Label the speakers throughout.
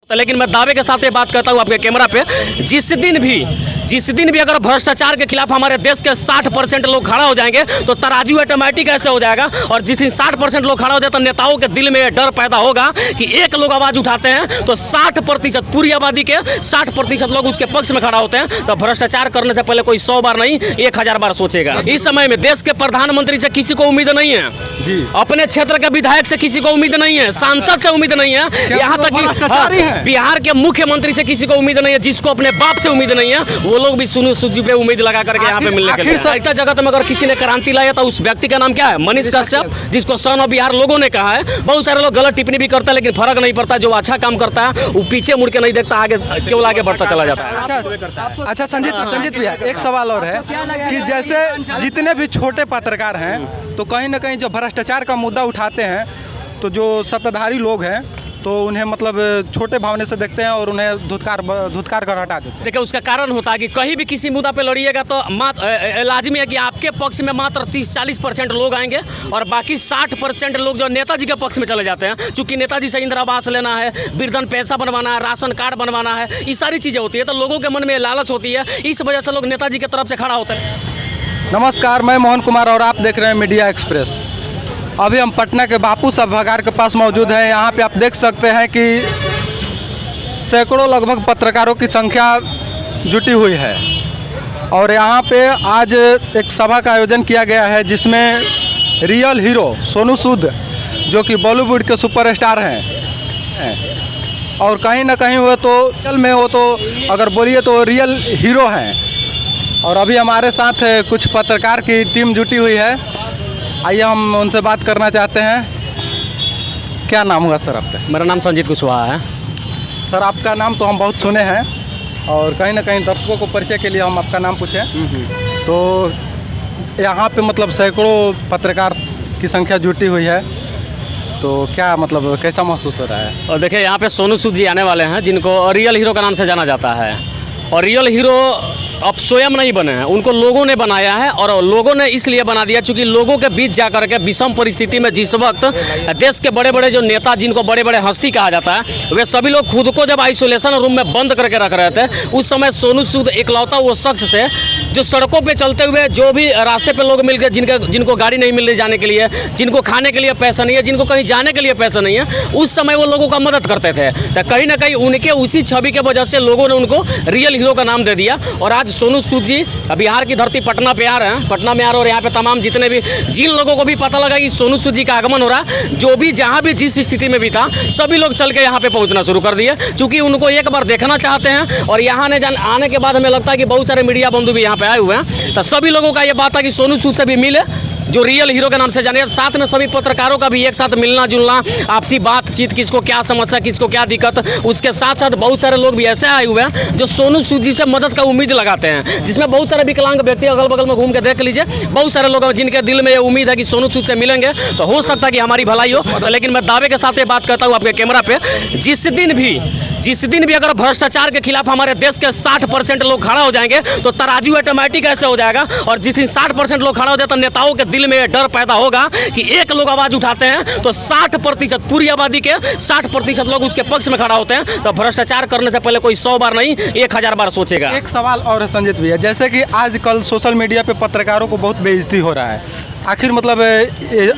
Speaker 1: तो लेकिन मैं दावे के साथ ये बात करता हूँ आपके कैमरा पे, जिस दिन भी अगर भ्रष्टाचार के खिलाफ हमारे देश के 60% लोग खड़ा हो जाएंगे तो तराजू ऑटोमेटिक ऐसे हो जाएगा। और जिस दिन 60% लोग खड़ा हो जाए तो नेताओं के दिल में डर पैदा होगा कि एक लोग आवाज उठाते हैं तो 60% पूरी आबादी के 60% लोग उसके पक्ष में खड़ा होते हैं। तो भ्रष्टाचार करने से पहले कोई 100 बार नहीं 1000 बार सोचेगा। इस समय में देश के प्रधानमंत्री से किसी को उम्मीद नहीं है जी, अपने क्षेत्र के विधायक से किसी को उम्मीद नहीं है, सांसद से उम्मीद नहीं है, यहाँ तक कि बिहार के मुख्यमंत्री से किसी को उम्मीद नहीं है। जिसको अपने बाप से उम्मीद नहीं है वो लोग भी सोनू सूद जी पे उम्मीद लगा करके यहाँ पे मिलने के लिए। साहित्य जगत में अगर किसी ने क्रांति लाया तो उस व्यक्ति का नाम क्या है? मनीष कश्यप, जिसको सन ऑफ बिहार लोगों ने कहा है। बहुत सारे लोग गलत टिप्पणी भी करता है लेकिन फर्क नहीं पड़ता। जो अच्छा काम करता है वो पीछे मुड़ के नहीं देखता, आगे केवल आगे बढ़ता चला जाता है।
Speaker 2: अच्छा संजीत भैया, एक सवाल और है कि जैसे जितने भी छोटे पत्रकार हैं तो कहीं ना कहीं जब भ्रष्टाचार का मुद्दा उठाते हैं तो जो सत्ताधारी लोग हैं तो उन्हें मतलब छोटे भावने से देखते हैं और उन्हें धुतकार कर हटा देते हैं।
Speaker 1: देखिए उसका कारण होता है कि कहीं भी किसी मुद्दा पे लड़िएगा तो लाजमी है कि आपके पक्ष में मात्र 30-40% लोग आएंगे और बाकी 60% लोग जो नेताजी के पक्ष में चले जाते हैं। चूंकि नेताजी से इंदिरा आवास लेना है, वृद्धन पैसा बनवाना है, राशन कार्ड बनवाना है, ये सारी चीज़ें होती है तो लोगों के मन में लालच होती है। इस वजह से लोग नेताजी की तरफ से खड़ा होते हैं।
Speaker 2: नमस्कार, मैं मोहन कुमार और आप देख रहे हैं मीडिया एक्सप्रेस। अभी हम पटना के बापू सभागार के पास मौजूद हैं। यहाँ पे आप देख सकते हैं कि सैकड़ों लगभग पत्रकारों की संख्या जुटी हुई है और यहाँ पे आज एक सभा का आयोजन किया गया है जिसमें रियल हीरो सोनू सूद जो कि बॉलीवुड के सुपरस्टार हैं और कहीं ना कहीं वो तो रियल में वो तो अगर बोलिए तो रियल हीरो हैं। और अभी हमारे साथ कुछ पत्रकार की टीम जुटी हुई है, आइए हम उनसे बात करना चाहते हैं। क्या नाम हुआ सर आपका?
Speaker 1: मेरा नाम संजीत कुशवाहा है।
Speaker 2: सर आपका नाम तो हम बहुत सुने हैं और कहीं ना कहीं दर्शकों को परिचय के लिए हम आपका नाम पूछें तो यहाँ पे मतलब सैकड़ों पत्रकार की संख्या जुटी हुई है तो क्या मतलब कैसा महसूस हो रहा है?
Speaker 1: और देखिए यहाँ पे सोनू सूद जी आने वाले हैं जिनको रियल हीरो का नाम से जाना जाता है और रियल हीरो अब स्वयं नहीं बने हैं, उनको लोगों ने बनाया है और लोगों ने इसलिए बना दिया क्योंकि लोगों के बीच जाकर के विषम परिस्थिति में जिस वक्त देश के बड़े बड़े जो नेता जिनको बड़े बड़े हस्ती कहा जाता है वे सभी लोग खुद को जब आइसोलेशन रूम में बंद करके रख रहे थे उस समय सोनू सूद इकलौता वो शख्स थे जो सड़कों पे चलते हुए जो भी रास्ते पे लोग मिल गए जिनको गाड़ी नहीं मिल रही जाने के लिए, जिनको खाने के लिए पैसा नहीं है, जिनको कहीं जाने के लिए पैसा नहीं है, उस समय वो लोगों का मदद करते थे। तो कहीं ना कहीं उनके उसी छवि के वजह से लोगों ने उनको रियल हीरो का नाम दे दिया। और आज सोनू सूद जी बिहार की धरती पटना पे आ रहे हैं, पटना में आ रहे हैं और यहाँ पे तमाम जितने भी जिन लोगों को भी पता लगा कि सोनू सूद जी का आगमन हो रहा है, जो भी जहाँ भी जिस स्थिति में भी था सभी लोग चल के यहाँ पे पहुँचना शुरू कर दिए क्योंकि उनको एक बार देखना चाहते हैं। और यहाँ आने के बाद हमें लगता है कि बहुत सारे मीडिया बंधु भी यहाँ पे आए हुए हैं तो सभी लोगों का ये बात है कि सोनू सूद से भी मिले जो रियल हीरो के नाम से जाने। साथ में सभी पत्रकारों का भी एक साथ मिलना जुलना, आपसी बातचीत, किसको क्या समस्या, किसको क्या दिक्कत, उसके साथ साथ बहुत सारे लोग भी ऐसे आए हुए हैं जो सोनू सूद जी से मदद का उम्मीद लगाते हैं, जिसमें बहुत सारे विकलांग व्यक्ति अगल बगल में घूम के देख लीजिए। बहुत सारे लोग जिनके दिल में ये उम्मीद है कि सोनू सूद से मिलेंगे तो हो सकता है कि हमारी भलाई हो। तो लेकिन मैं दावे के साथ ये बात करता हूँ आपके कैमरा पे, जिस दिन भी अगर भ्रष्टाचार के खिलाफ हमारे देश के 60% लोग खड़ा हो जाएंगे तो तराजू ऑटोमेटिक ऐसे हो जाएगा। और जिस दिन 60% लोग खड़ा हो जाए तो नेताओं के दिल में डर पैदा होगा कि एक लोग आवाज उठाते हैं तो 60% पूरी आबादी के 60% लोग उसके पक्ष में खड़ा होते हैं। तो भ्रष्टाचार करने से पहले कोई 100 बार नहीं 1000 बार सोचेगा।
Speaker 2: एक सवाल और है संजीत भैया, जैसे कि आजकल सोशल मीडिया पे पत्रकारों को बहुत बेइज्जती हो रहा है, आखिर मतलब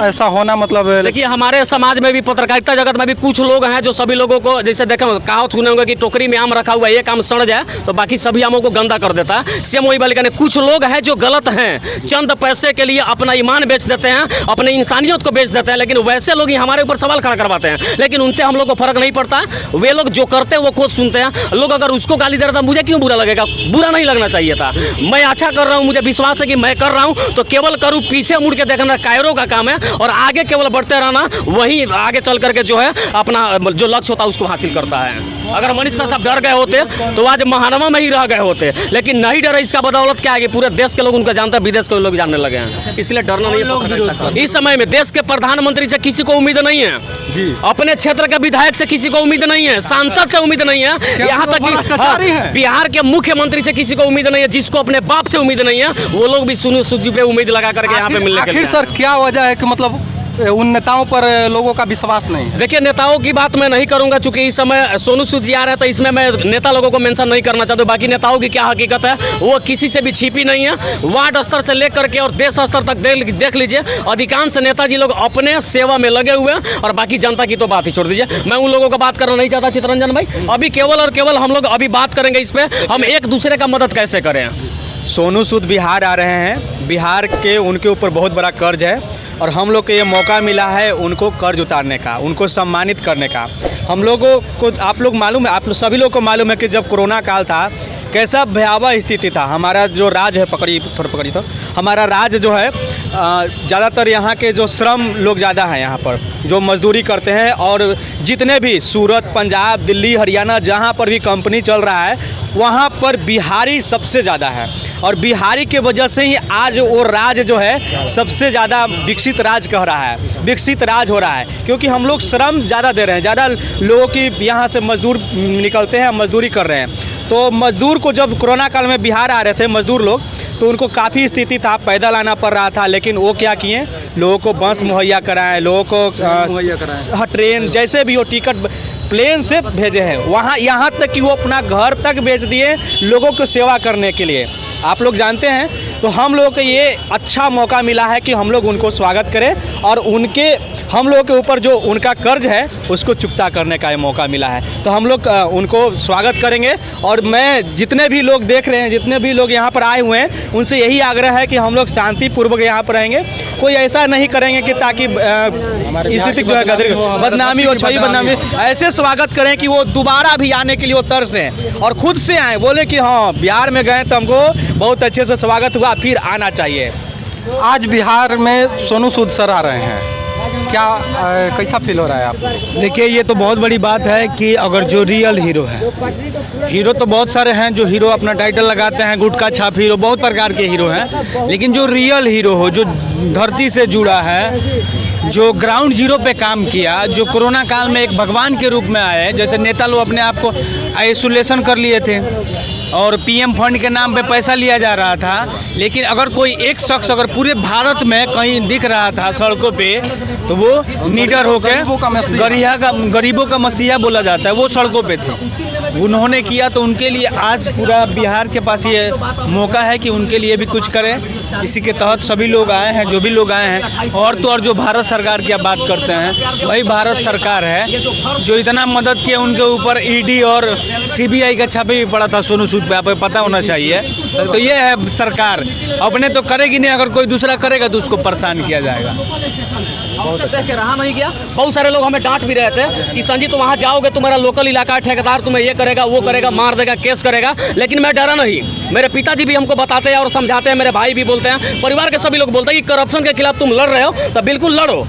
Speaker 2: ऐसा होना मतलब?
Speaker 1: देखिए हमारे समाज में भी पत्रकारिता जगत में भी कुछ लोग हैं जो सभी लोगों को जैसे देखें कहावत सुने होंगे कि टोकरी में आम रखा हुआ है, एक आम सड़ जाए तो बाकी सभी आमों को गंदा कर देता है। सेम वही बालिका ने कुछ लोग हैं जो गलत हैं, चंद पैसे के लिए अपना ईमान बेच देते हैं, अपने इंसानियत को बेच देते हैं, लेकिन वैसे लोग ही हमारे ऊपर सवाल खड़ा करवाते हैं। लेकिन उनसे हम लोग को फर्क नहीं पड़ता, वे लोग जो करते हैं वो खुद सुनते हैं। लोग अगर उसको गाली दे रहा था मुझे क्यों बुरा लगेगा? बुरा नहीं लगना चाहिए था। मैं अच्छा कर रहा हूँ, मुझे विश्वास है कि मैं कर रहा हूँ तो केवल करूँ, पीछे मुड़ के देखना कायरों का काम है और आगे केवल बढ़ते रहना, वही आगे चल करके जो है अपना जो लक्ष्य होता है उसको हासिल करता है। अगर मनीष कश्यप डर गए होते तो आज महानवा में ही रह गए होते, लेकिन नहीं डरे। इसका बदौलत क्या है कि पूरे देश के लोग उनको जानते हैं, विदेश के लोग जानने लगे हैं, इसलिए डरना नहीं। इस समय में देश के प्रधानमंत्री से किसी को उम्मीद नहीं है जी, अपने क्षेत्र के विधायक से किसी को उम्मीद नहीं है, सांसद से उम्मीद नहीं है, यहाँ तक कि बिहार के मुख्यमंत्री से किसी को उम्मीद नहीं है। जिसको अपने बाप से उम्मीद नहीं है वो लोग भी सोनू सूद जी पे उम्मीद लगा करके यहाँ पे मिलने के लिए।
Speaker 2: सर क्या वजह है कि मतलब उन नेताओं पर लोगों का विश्वास नहीं है?
Speaker 1: देखिए, नेताओं की बात मैं नहीं करूंगा, चूंकि इस समय सोनू सूद जी आ रहे हैं, तो इसमें मैं नेता लोगों को मेंशन नहीं करना चाहता हूं। बाकी नेताओं की क्या हकीकत है वो किसी से भी छिपी नहीं है। वार्ड स्तर से लेकर के और देश स्तर तक देख लीजिए, अधिकांश नेताजी लोग अपने सेवा में लगे हुए हैं, और बाकी जनता की तो बात ही छोड़ दीजिए। मैं उन लोगों का बात करना नहीं चाहता चितरंजन भाई। अभी केवल और केवल हम लोग अभी बात करेंगे इस पे, हम एक दूसरे का मदद कैसे करें।
Speaker 3: सोनू सूद बिहार आ रहे हैं, बिहार के उनके ऊपर बहुत बड़ा कर्ज है, और हम लोग को ये मौका मिला है उनको कर्ज उतारने का, उनको सम्मानित करने का। हम लोगों को, आप लोग मालूम है, आप लोग सभी लोग को मालूम है कि जब कोरोना काल था कैसा भयावह स्थिति था। हमारा जो राज्य है, पकड़ी तो हमारा राज्य जो है, ज़्यादातर यहाँ के जो श्रम लोग ज़्यादा हैं, यहाँ पर जो मजदूरी करते हैं, और जितने भी सूरत, पंजाब, दिल्ली, हरियाणा जहाँ पर भी कंपनी चल रहा है वहाँ पर बिहारी सबसे ज़्यादा है, और बिहारी के वजह से ही आज वो राज्य जो है सबसे ज़्यादा विकसित राज्य कह रहा है, विकसित राज्य हो रहा है, क्योंकि हम लोग श्रम ज़्यादा दे रहे हैं, ज़्यादा लोगों की यहाँ से मजदूर निकलते हैं, मजदूरी कर रहे हैं। तो मजदूर को जब कोरोना काल में बिहार आ रहे थे मजदूर लोग, तो उनको काफ़ी स्थिति था, पैदल आना पड़ रहा था, लेकिन वो क्या किए, लोगों को बस मुहैया कराएं, लोगों को ट्रेन जैसे भी हो टिकट प्लेन से भेजे हैं, वहाँ यहाँ तक कि वो अपना घर तक भेज दिए लोगों को सेवा करने के लिए। आप लोग जानते हैं, तो हम लोगों को ये अच्छा मौका मिला है कि हम लोग उनको स्वागत करें, और उनके हम लोगों के ऊपर जो उनका कर्ज है उसको चुकता करने का ये मौका मिला है। तो हम लोग उनको स्वागत करेंगे, और मैं जितने भी लोग देख रहे हैं, जितने भी लोग यहाँ पर आए हुए हैं, उनसे यही आग्रह है कि हम लोग शांतिपूर्वक यहाँ पर रहेंगे, कोई ऐसा नहीं करेंगे कि ताकि स्थिति जो है बदनामी हो, छवि बदनामी, ऐसे स्वागत करें कि वो दोबारा भी आने के लिए वो तरसें और खुद से आएँ, बोले कि हाँ बिहार में गए तो हमको बहुत अच्छे से स्वागत हुआ, फिर आना चाहिए।
Speaker 2: आज बिहार में सोनू सूद सर आ रहे हैं, क्या कैसा फील हो रहा है आपको?
Speaker 4: देखिए, ये तो बहुत बड़ी बात है कि अगर जो रियल हीरो है, हीरो तो बहुत सारे हैं जो हीरो अपना टाइटल लगाते हैं, गुटखा छाप हीरो, बहुत प्रकार के हीरो हैं, लेकिन जो रियल हीरो हो, जो धरती से जुड़ा है, जो ग्राउंड जीरो पे काम किया, जो कोरोना काल में एक भगवान के रूप में आए, जैसे नेता लोग अपने आप को आइसोलेशन कर लिए थे और पीएम फंड के नाम पे पैसा लिया जा रहा था, लेकिन अगर कोई एक शख्स अगर पूरे भारत में कहीं दिख रहा था सड़कों पे, तो वो निडर होकर गरीबों का मसीहा बोला जाता है, वो सड़कों पे थे, उन्होंने किया। तो उनके लिए आज पूरा बिहार के पास ये मौका है कि उनके लिए भी कुछ करें। इसी के तहत सभी लोग आए हैं, जो भी लोग आए हैं, और तो और जो भारत सरकार की आप बात करते हैं, वही भारत सरकार है जो इतना मदद किया। उनके ऊपर ईडी और सीबीआई का छापे भी पड़ा था सोनू सूद पे, आपको पता होना चाहिए। तो ये है सरकार, अपने तो करेगी नहीं, अगर कोई दूसरा करेगा तो उसको परेशान किया जाएगा।
Speaker 1: देख के रहा नहीं गया, बहुत सारे लोग हमें डांट भी रहे थे कि संजीत वहाँ जाओगे, तुम्हारा लोकल इलाका ठेकेदार तुम्हें ये करेगा, वो करेगा, मार देगा, केस करेगा, लेकिन मैं डरा नहीं। मेरे पिताजी भी हमको बताते हैं और समझाते हैं, मेरे भाई भी बोलते हैं, परिवार के सभी लोग बोलते हैं कि करप्शन के खिलाफ तुम लड़ रहे हो तो बिल्कुल लड़ो,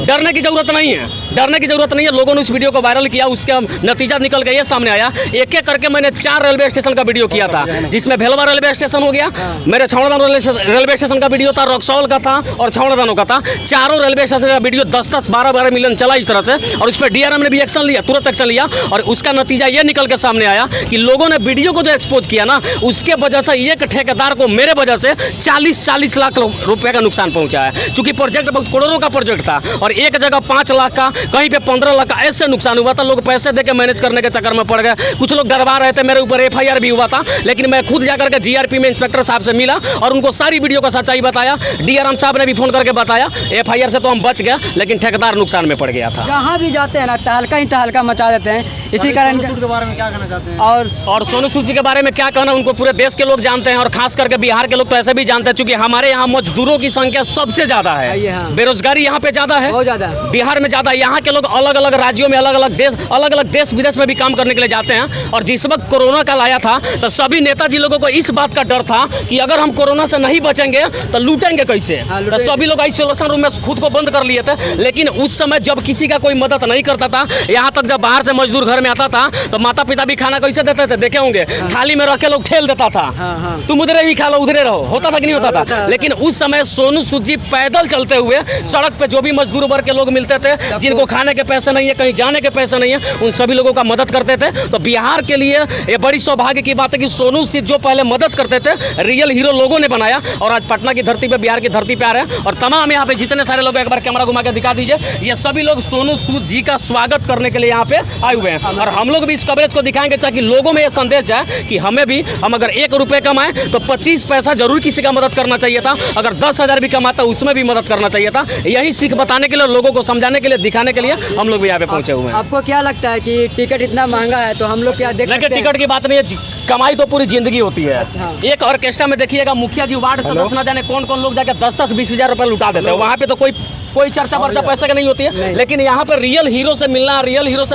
Speaker 1: डरने की जरूरत नहीं है, डरने की जरूरत नहीं है। लोगों ने उस वीडियो को वायरल किया, उसका नतीजा निकल के ये सामने आया। एक एक करके मैंने 4 रेलवे स्टेशन का वीडियो किया था, जिसमें भेलवा रेलवे स्टेशन हो गया, मेरे छौड़ादान रेलवे स्टेशन का वीडियो था, रक्सौल का था और छौड़ादानों का था। चारों रेलवे स्टेशन का वीडियो 10-10, 12-12 मिलियन चला इस तरह से, और उस पर डीआरएम ने भी एक्शन लिया, तुरंत एक्शन लिया, और उसका नतीजा ये निकल के सामने आया कि लोगों ने वीडियो को जो एक्सपोज किया ना, उसके वजह से एक ठेकेदार को मेरे वजह से 40 लाख रुपए का नुकसान पहुंचा है। क्योंकि प्रोजेक्ट बहुत करोड़ों का प्रोजेक्ट था, और एक जगह 5 लाख का, कहीं पे 15 लाख का ऐसे नुकसान हुआ था। लोग पैसे देके मैनेज करने के चक्कर में पड़ गए, कुछ लोग डरवा रहे थे, मेरे ऊपर एफआईआर भी हुआ था, लेकिन मैं खुद जाकर के जीआरपी में इंस्पेक्टर साहब से मिला और उनको सारी वीडियो का सच्चाई बताया। डीआरएम साहब ने भी फोन करके बताया, एफआईआर से तो हम बच गए, लेकिन ठेकेदार नुकसान में पड़ गया था।
Speaker 5: जहाँ भी जाते हैं ना तहलका ही तहलका मचा देते हैं। इसी कारण के बारे में क्या कहना चाहते हैं? और
Speaker 1: सोनू सूद जी के बारे में क्या कहना, उनको पूरे देश के लोग जानते हैं, और खास करके बिहार के लोग तो ऐसे भी जानते हैं, क्योंकि हमारे यहाँ मजदूरों की संख्या सबसे ज्यादा है, बेरोजगारी यहाँ पे ज्यादा है,
Speaker 5: बहुत ज्यादा,
Speaker 1: बिहार में ज्यादा। यहाँ के लोग अलग अलग राज्यों में, अलग अलग देश विदेश में भी काम करने के लिए जाते हैं। और जिस वक्त कोरोना काल आया था तो सभी नेताजी लोगों को इस बात का डर था कि अगर हम कोरोना से नहीं बचेंगे तो लूटेंगे कैसे, तो सभी लोग आइसोलेशन रूम में खुद को बंद कर लिए थे। लेकिन उस समय जब किसी का कोई मदद नहीं करता था, यहाँ तक जब बाहर से मजदूर घर में आता था तो माता पिता भी खाना कैसे देते थे, देखे होंगे, थाली में रख के लोग ठेल देता था, तुम उधरे ही खा लो, उधरे रहो, होता था कि नहीं होता था। लेकिन उस समय सोनू सूद जी पैदल चलते हुए सड़क पे जो भी मजदूर वर्ग के लोग मिलते थे, जिनको खाने के पैसे नहीं है, कहीं जाने के पैसे नहीं है, उन सभी लोगों का मदद करते थे। तो बिहार के लिए ये बड़ी सौभाग्य की बात है कि सोनू सूद जो पहले मदद करते थे, रियल हीरो लोगों ने बनाया, और आज पटना की धरती पे, बिहार की धरती पे आ रहे हैं। और तमाम यहाँ पे जितने सारे लोग, एक बार कैमरा कैमरा घुमा के दिखा दीजिए। ये सभी लोग सोनू सूद जी का स्वागत करने के लिए यहाँ पे आए हुए हैं और हम लोग भी इस कवरेज को दिखाएंगे ताकि लोगों में ये संदेश जाए कि हमें भी, हम अगर 1 रुपये कमाएं तो 25 पैसा जरूर किसी का मदद करना चाहिए था, अगर 10,000 भी कमाता उसमें भी मदद करना चाहिए था। यही सीख बताने के लिए, लोगों को समझाने के लिए, दिखाने के लिए हम लोग भी यहाँ पे पहुंचे हुए हैं।
Speaker 5: आपको क्या लगता है कि टिकट इतना महंगा है तो हम लोग क्या देख
Speaker 1: देखिए,
Speaker 5: सकते हैं?
Speaker 1: टिकट की बात नहीं है, कमाई तो पूरी जिंदगी होती है।
Speaker 5: हाँ।
Speaker 1: एक ऑर्केस्ट्रा में देखिएगा, मुखिया जी वार्ड सदस्य न जाने कौन कौन लोग जाकर 10-10, 20,000 रुपए लुटा देते हैं। वहाँ पे तो कोई चर्चा वर्चा पैसे की नहीं होती है, लेकिन यहाँ पे रियल हीरो से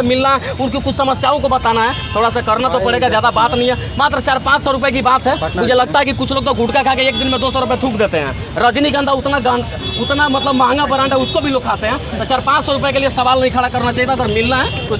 Speaker 1: मिलना, उनकी कुछ समस्याओं को बताना है, थोड़ा सा करना तो पड़ेगा। ज़्यादा बात नहीं है, मात्र 400-500 रुपए की बात है। मुझे लगता है कि कुछ लोग तो गुटखा खा के एक दिन में 200 रुपए थूक देते हैं। रजनीगंधा उतना मतलब महंगा ब्रांड है, उसको भी लोग खाते हैं। तो 400-500 रुपए के लिए सवाल नहीं खड़ा करना चाहिए था। अगर मिलना है तो